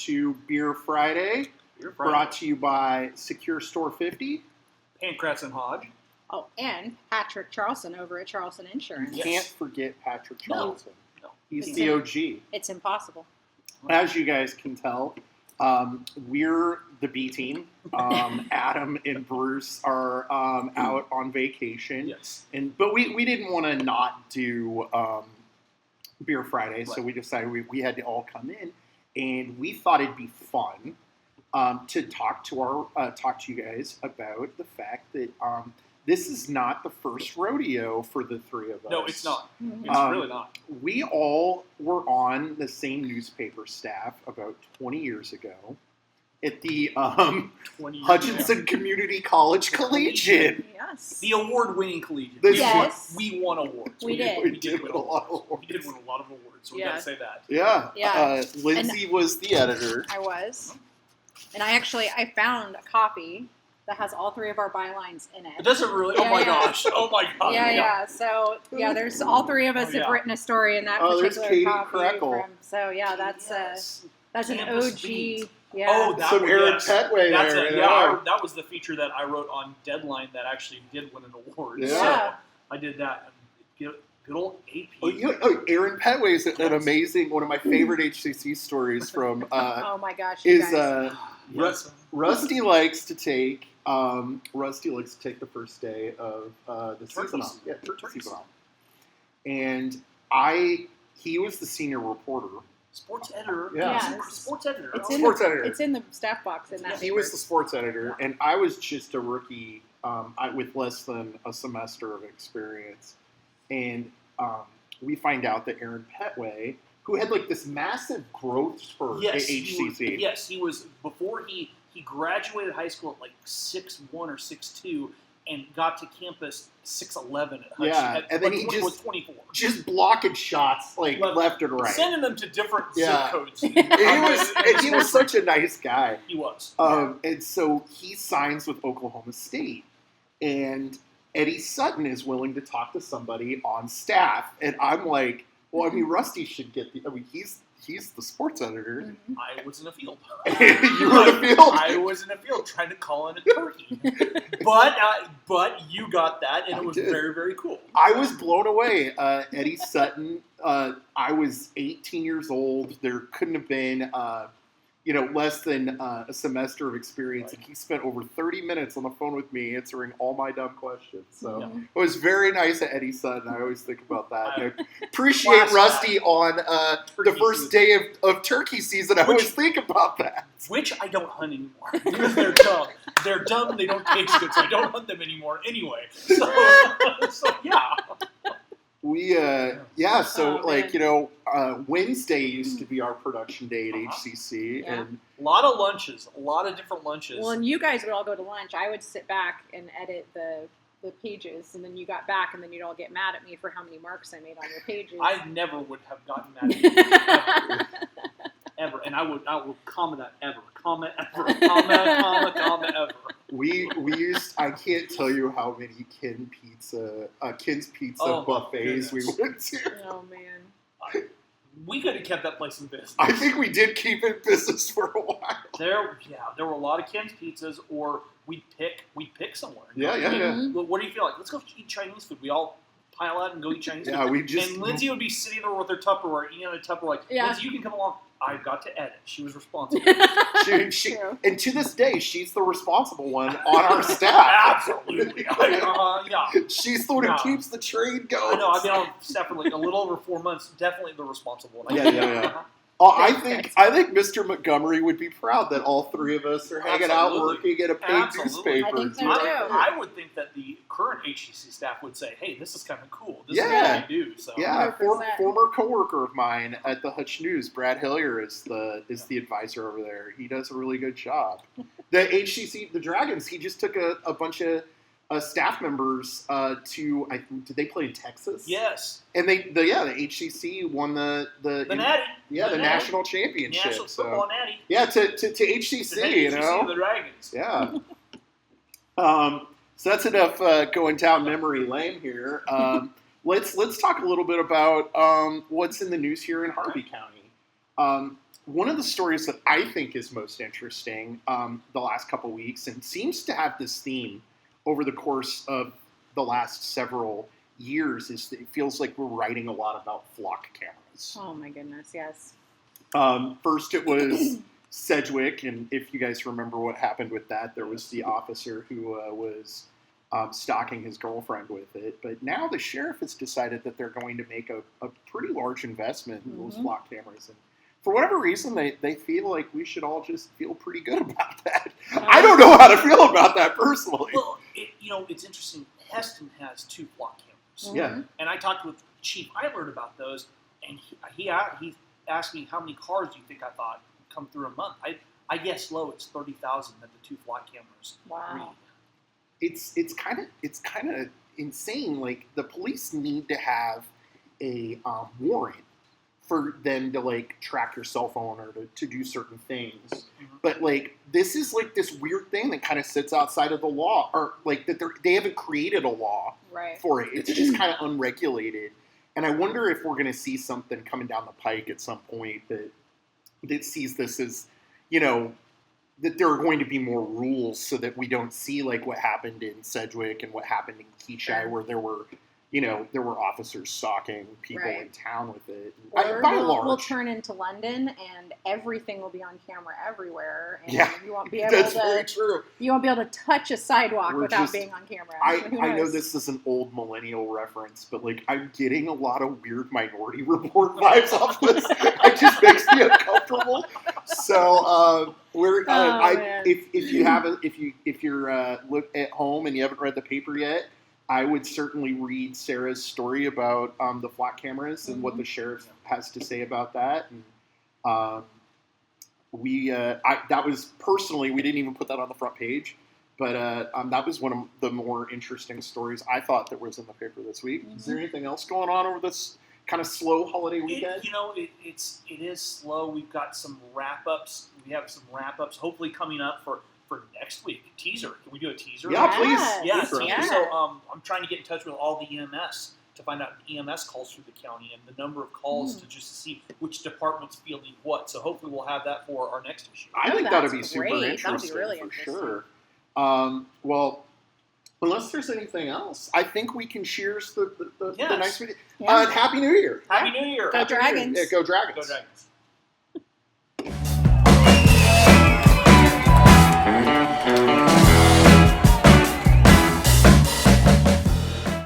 to Beer Friday, brought to you by Secure Store 50. Pancratz and Hodge. Oh, and Patrick Charlson over at Charlson Insurance. Yes. Can't forget Patrick Charlson. No. He's the OG. It's impossible. As you guys can tell, we're the B team. Adam and Bruce are out on vacation. Yes. But we didn't want to not do Beer Friday, Right. so we decided we had to all come in, and we thought it'd be fun to talk to you guys about the fact that this is not the first rodeo for the three of us. No, it's not. Mhm. It's really not. We all were on the same newspaper staff about 20 years ago at the 20 years Hutchinson ago. Community College Collegiate. Yes. The award-winning collegiate. Yes. We won awards. We did. We did win a lot of awards. We did win a lot of awards. So we Yeah. got to say that. Yeah. Yeah. Lindsay was the editor. I was. And I found a copy that has all three of our bylines in it. It doesn't really. Yeah, oh my yeah. gosh. Oh my god. Yeah. So, there's all three of us Oh, yeah. have written a story in that Oh, there's particular Katie copy. Crackle. So, that's Yes. that's an Campus OG. Beat. Yeah. Oh, that Some was, Aaron yes. Petway That's there. it. Yeah, that was the feature that I wrote on Deadline that actually did win an award. Yeah. So I did that. Good old AP. Aaron Petway is an Yes. amazing, one of my favorite HCC stories from, Oh my gosh, you is guys. Yes. Rusty likes to take the first day of the season off. Yeah, Turkey season season. off. And he was the senior reporter. Sports editor. Yeah. Sports editor. It's Oh, in sports the, editor. It's in the staff box in that. He was the sports editor, and I was just a rookie with less than a semester of experience. And we find out that Aaron Petway, who had like this massive growth spurt at HCC. He was before he graduated high school at like 6'1" or 6'2", and got to campus 6'11" at Hutch. Yeah, and then he was 24. just blocking shots like left and right. Sending them to different Yeah. zip codes. And he was such a nice guy. He was. And so he signs with Oklahoma State, and Eddie Sutton is willing to talk to somebody on staff, and I'm like, well, I mean, Rusty should get he's the sports editor. Mhm. I was in a field. You were in a field? I was in a field trying to call in a turkey. But you got that, and I it was did. very, very cool. I was blown away. Eddie Sutton, I was 18 years old. There couldn't have been, less than a semester of experience. Right. And he spent over 30 minutes on the phone with me answering all my dumb questions. So Yeah. it was very nice of Eddie Sutton. I always think about that. And I appreciate Last Rusty on the Turkey first season. day of turkey season. I always think about that. Which I don't hunt anymore because they're dumb. They're dumb and they don't taste good, so I don't hunt them anymore anyway. So yeah. Wednesday used to be our production day at HCC, Yeah. and A lot of lunches, a lot of different lunches. Well, and you guys would all go to lunch. I would sit back and edit the pages, and then you got back, and then you'd all get mad at me for how many marks I made on your pages. I never would have gotten that ever, and I will comment that ever, comment ever, comment ever. we used, I can't tell you how many Kin's Pizza Oh, my buffets we goodness. went to. Oh man. We could have kept that place in business. I think we did keep it business for a while. There were a lot of Ken's pizzas, or we'd pick somewhere. Yeah. Mhm. What do you feel like? Let's go eat Chinese food. We all pile out and go eat Chinese Yeah, food. we just. And Lindsay would be sitting there with her Tupperware, eating on a Tupperware, like, Yeah. Lindsay, you can come along. I've got to edit. She was responsible. She, True. and to this day, she's the responsible one on our staff. Absolutely. Yeah. She's the one who Yeah. keeps the train going. I know. I've been on staff for like a little over 4 months. Definitely the responsible one. Yeah. I think Mr. Montgomery would be proud that all three of us are hanging out Absolutely. working at a paid Absolutely. newspaper. I think so, doing- too. I would think that the current HCC staff would say, "Hey, this is kind of cool. This Yeah. is what we do." So Yeah, 100%. former coworker of mine at the Hutch News, Brad Hillier, is the advisor over there. He does a really good job. The HCC, the Dragons, he just took a bunch of staff members did they play in Texas? yes, And the HCC won the Natty, national championship. National Football Natty, Yeah, to HCC, you know. the Dragons. Yeah. So that's enough going down memory lane here. Let's talk a little bit about what's in the news here in Harvey County. one of the stories that I think is most interesting the last couple weeks, and seems to have this theme over the course of the last several years, is that it feels like we're writing a lot about flock cameras. Oh my goodness, yes. First, it was Sedgwick, and if you guys remember what happened with that, there was the officer who was stalking his girlfriend with it. But now the sheriff has decided that they're going to make a pretty large investment in those flock cameras. And for whatever reason, they feel like we should all just feel pretty good about that. I don't know how to feel about that personally. Well, it's interesting. Heston has 2 flock cameras. Yeah. And I talked with Chief Eilert about those, and he asked me how many cars do you think I thought would come through a month. I guess low, it's 30,000 that the 2 flock cameras read. Wow. It's kind of insane. Like, the police need to have a warrant for them to like track your cell phone or to do certain things. Mm-hmm. But like, this is like this weird thing that kind of sits outside of the law, or like that they haven't created a law Right. for it. It's just kind of unregulated. And I wonder if we're going to see something coming down the pike at some point that sees this as, that there are going to be more rules so that we don't see like what happened in Sedgwick and what happened in Keachai, where there were officers stalking people Right. in town with it. Or By and large, we'll turn into London, and everything will be on camera everywhere, and Yeah, you won't be able that's very to. true. You won't be able to touch a sidewalk We're without just- being on camera. Who I know knows? this is an old millennial reference, but like, I'm getting a lot of weird Minority Report vibes off this. It just makes me uncomfortable. So man. if you're look at home and you haven't read the paper yet, I would certainly read Sarah's story about the flock cameras and what the sheriff has to say about that. And that was personally, we didn't even put that on the front page, but that was one of the more interesting stories I thought that was in the paper this week. Is there anything else going on over this kind of slow holiday weekend? It is slow. We've got some wrap-ups. We have some wrap-ups hopefully coming up for next week. Teaser. Can we do a teaser? Yeah, please. Yeah, Please, teaser. yeah. So I'm trying to get in touch with all the EMS to find out EMS calls through the county and the number of calls to just see which department's fielding what. So hopefully we'll have that for our next issue. I think that's that'd be super great. interesting. That'll be really for interesting. sure. Well, unless there's anything else, I think we can cheers the Yes. nice weekend. Yeah. Happy New Year. Happy New Year. Go Happy New Year. Dragons. Yeah, go Dragons. Go Dragons.